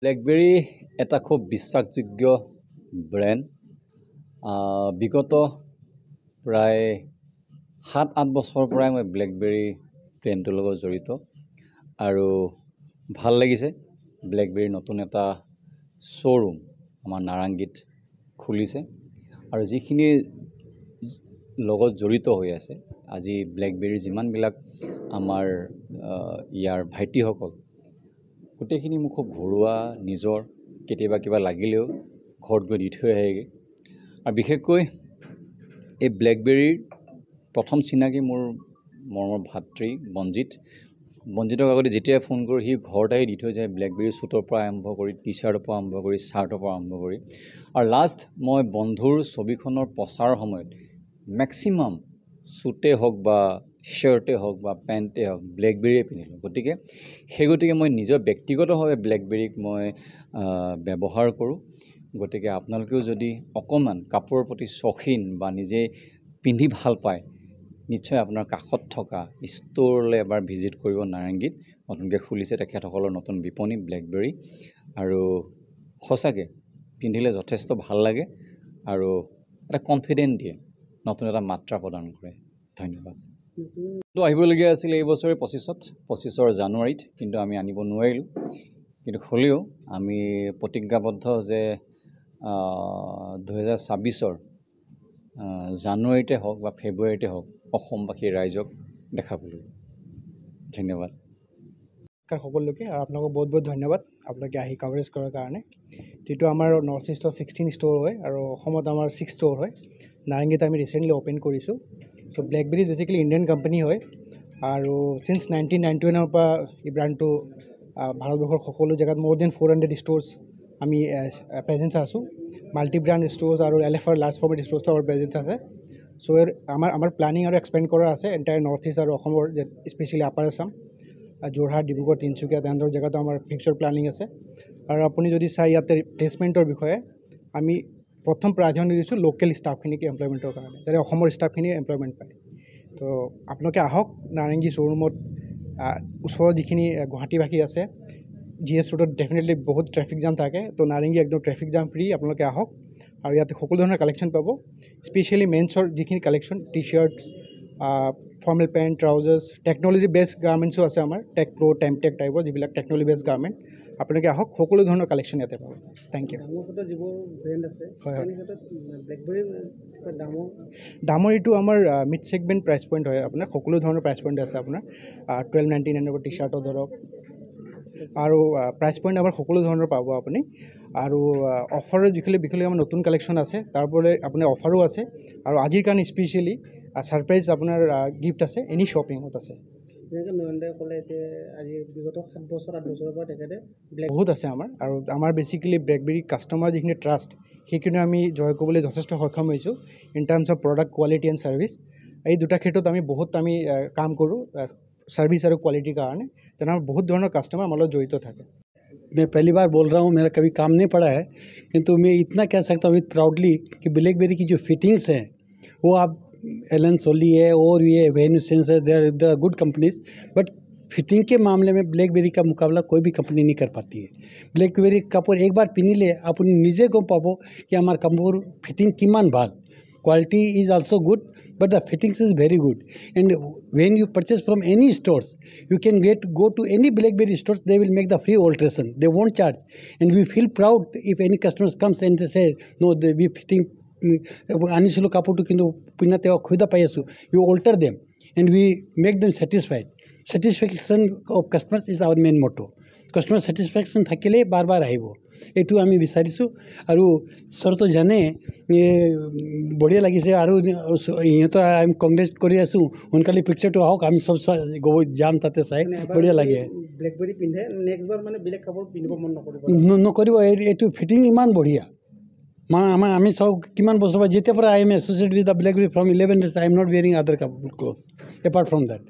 Blackberry এটা খুব বিশ্বাসযোগ্য ব্ৰেণ্ড। বিগত প্ৰায় 7-8 বছৰৰ পৰাই মই ব্লেকবেৰী ব্ৰেণ্ডটোৰ লগত জড়িত আৰু ভাল লাগিছে। ব্লেকবেৰীৰ নতুন এটা শ্ব'ৰুম আমাৰ নাৰাংগীত খুলিছে আৰু যিখিনি লগত জড়িত হৈ আছে আজি ব্লেকবেৰীৰ যিমানবিলাক আমাৰ ইয়াৰ ভাইটিসকল গোটেইখিনি মোক খুব ঘৰুৱা নিজৰ কেতিয়াবা কিবা লাগিলেও ঘৰত গৈ দি থৈ আহেগৈ। আৰু বিশেষকৈ এই ব্লেকবেৰীৰ প্ৰথম চিনাকি মোৰ মৰমৰ ভাতৃ বঞ্জিতক আগতে যেতিয়াই ফোন কৰোঁ সি ঘৰত আহি দি থৈ যায় ব্লেকবেৰীৰ চুটৰ পৰা আৰম্ভ কৰি টি চাৰ্টৰ পৰা আৰম্ভ কৰি চাৰ্টৰ পৰা আৰম্ভ কৰি। আৰু লাষ্ট মই বন্ধুৰ ছবিখনৰ প্ৰচাৰৰ সময়ত মেক্সিমাম চুটে হওক বা শ্বাৰ্টে হওক বা পেণ্টে হওক ব্লেকবেৰীয়ে পিন্ধিলোঁ। গতিকে মই নিজৰ ব্যক্তিগতভাৱে ব্লেকবেৰীক মই ব্যৱহাৰ কৰোঁ। গতিকে আপোনালোকেও যদি অকণমান কাপোৰৰ প্ৰতি চখীন বা নিজে পিন্ধি ভাল পায় নিশ্চয় আপোনাৰ কাষত থকা ষ্ট'ৰলৈ এবাৰ ভিজিট কৰিব। নাৰেংগীত নতুনকৈ খুলিছে তেখেতসকলৰ নতুন বিপণী ব্লেকবেৰী আৰু সঁচাকৈ পিন্ধিলে যথেষ্ট ভাল লাগে আৰু এটা কনফিডেণ্ট দিয়ে, নতুন এটা মাত্ৰা প্ৰদান কৰে। ধন্যবাদ। আহিবলগীয়া আছিলে এই বছৰে 25 জানুৱাৰীত, কিন্তু আমি আনিব নোৱাৰিলোঁ। কিন্তু হ'লেও আমি প্ৰতিজ্ঞাবদ্ধ যে 2026 জানুৱাৰীতে হওক বা ফেব্ৰুৱাৰীতে হওক অসমবাসী ৰাইজক দেখাবলৈ। ধন্যবাদ। সকলোকে আৰু আপোনালোকক বহুত বহুত ধন্যবাদ আপোনালোকে আহি কভাৰেজ কৰাৰ কাৰণে। যিটো আমাৰ নৰ্থ ইষ্টৰ 16 ষ্ট'ৰ হয় আৰু অসমত আমাৰ 6 ষ্ট'ৰ হয়। নাৰেংগীত আমি ৰিচেণ্টলি অ'পেন কৰিছোঁ। চ' ব্লেকবেৰী বেচিকেলি ইণ্ডিয়ান কোম্পানী হয় আৰু চিন্স 1991 পৰা এই ব্ৰেণ্ডটো ভাৰতবৰ্ষৰ সকলো জেগাত মোৰ দেন 400 ষ্ট'ৰ্ছ আমি প্ৰেজেঞ্চ আছোঁ। মাল্টি ব্ৰেণ্ড ষ্ট'ৰ্ছ আৰু LFR লাৰ্জ ফৰ্মেট ষ্ট'ৰ্ছটো আমাৰ প্ৰেজেঞ্চ আছে। চ' আমাৰ প্লেনিং আৰু এক্সপেণ্ড কৰা আছে এণ্টায়াৰ নৰ্থ ইষ্ট আৰু অসমৰ স্পেচিয়েলি আপাৰ আছাম, যোৰহাট, ডিব্ৰুগড়, তিনিচুকীয়া তেনেধৰণৰ জেগাতো আমাৰ ফিউচাৰ প্লেনিং আছে। আৰু আপুনি যদি চাই ইয়াতে প্লেচমেণ্টৰ বিষয়ে আমি প্ৰথম প্ৰাধান্য দিছোঁ লোকেল ষ্টাফখিনিক এমপ্লয়মেণ্টৰ কাৰণে, যাতে অসমৰ ষ্টাফখিনিয়ে এমপ্লয়মেণ্ট পায়। তো আপোনালোকে আহক নাৰেংগী শ্ব'ৰুমত। ওচৰত যিখিনি গুৱাহাটীবাসী আছে GS ৰোডত ডেফিনেটলি বহুত ট্ৰেফিক জাম থাকে, তো নাৰেংগী একদম ট্ৰেফিক জাম ফ্ৰী। আপোনালোকে আহক আৰু ইয়াতে সকলো ধৰণৰ কালেকশ্যন পাব। স্পেচিয়েলি মেন্সৰ যিখিনি কালেকশ্যন টি shirt, formal pant, trousers, technology based গাৰ্মেণ্টছো আছে আমাৰ, টেক প্ৰ' টেমটেক টাইপৰ যিবিলাক টেকন'লজি বেছড গাৰ্মেণ্ট। আপোনালোকে আহক, সকলো ধৰণৰ কালেকশ্যন ইয়াতে পাব। Thank U. যিবোৰ ব্ৰেণ্ড আছে হয় হয় ব্লেকবেৰীৰ দামৰ এইটো আমাৰ মিড ছেগমেণ্ট প্ৰাইচ পইণ্ট হয়। আপোনাৰ সকলো ধৰণৰ প্ৰাইচ পইণ্ট আছে। আপোনাৰ 1299 টি চাৰ্টৰ ধৰক আৰু প্ৰাইচ পইণ্ট আমাৰ সকলো ধৰণৰ পাব আপুনি। আৰু অফাৰৰ বিষয়ে আমাৰ নতুন কালেকশ্যন আছে, তাৰ পৰা আপোনাৰ অফাৰো আছে। আৰু আজিৰ কাৰণে স্পেচিয়েলি ছাৰপ্ৰাইজ আপোনাৰ গিফ্ট আছে এনি শ্বপিঙত আছে। যেনেকৈ নয়নদাই ক'লে যে আজি বিগত 7 বছৰ 8 বছৰৰ পৰা তেখেতে বহুত আছে আমাৰ। আৰু আমাৰ বেচিকেলি ব্লেকবেৰী কাষ্টমাৰ যিখিনি ট্ৰাষ্ট সেইখিনি আমি জয় কৰিবলৈ যথেষ্ট সক্ষম হৈছোঁ in terms of product quality and service. এই দুটা ক্ষেত্ৰত আমি বহুত কাম কৰোঁ ছাৰ্ভিচ আৰু কোৱালিটিৰ কাৰণে। তেনেহ'লে বহুত ধৰণৰ কাষ্টমাৰ আমাৰ লগত জড়িত থাকে। मैं पहली बार बोल रहा हूँ, मेरा कभी काम नहीं पड़ा है, किंतु मैं इतना कह सकता हूँ विथ प्राउडली कि ब्लैकबेरी की जो फिटिंग्स हैं वो आप एलन सोली है और ये वेन्यू सेंस है, they are good companies, but fitting के मामले में ब्लैकबेरी का मुकाबला कोई भी कंपनी नहीं कर पाती है। ब्लैकबेरी कापोर एक बार पिनिले आपण निजे गम पाबो कि आमार कापोर फिटिंग किमान ভাল। Quality is also good, but the fittings is very good. And when you purchase from any stores, you can go to any BlackBerry stores. They will make the free alteration. They won't charge. And we feel proud if any customers comes and they say, no, we fitting anisilo kapotu kintu pinate khuda pai asu. You alter them and we make them satisfied. Satisfaction of customers is our main motto. Customer satisfaction থাকিলে বারবার আহিব, এইটো আমি বিচাৰিছোঁ। আৰু চৰতো জানে বঢ়িয়া লাগিছে আৰু ইহঁতৰ আমি কংগ্ৰেছ কৰি আছোঁ। সোনকালে পিকচাৰটো আহক, আমি চব যাম তাতে চাই, বঢ়িয়া লাগে। ব্লেকবেৰী পিন্ধে নেক্সট বাৰ মানে বেলেগ কাপোৰ পিন্ধিব মন নকৰিব। এইটো ফিটিং ইমান বঢ়িয়া। আমি চব কিমান বছৰ পৰা যেতিয়াৰ পৰা I am associated with the blackberry from 11 years, I am not wearing আদাৰ ক্লথ এপাৰ্ট ফ্ৰম দেট।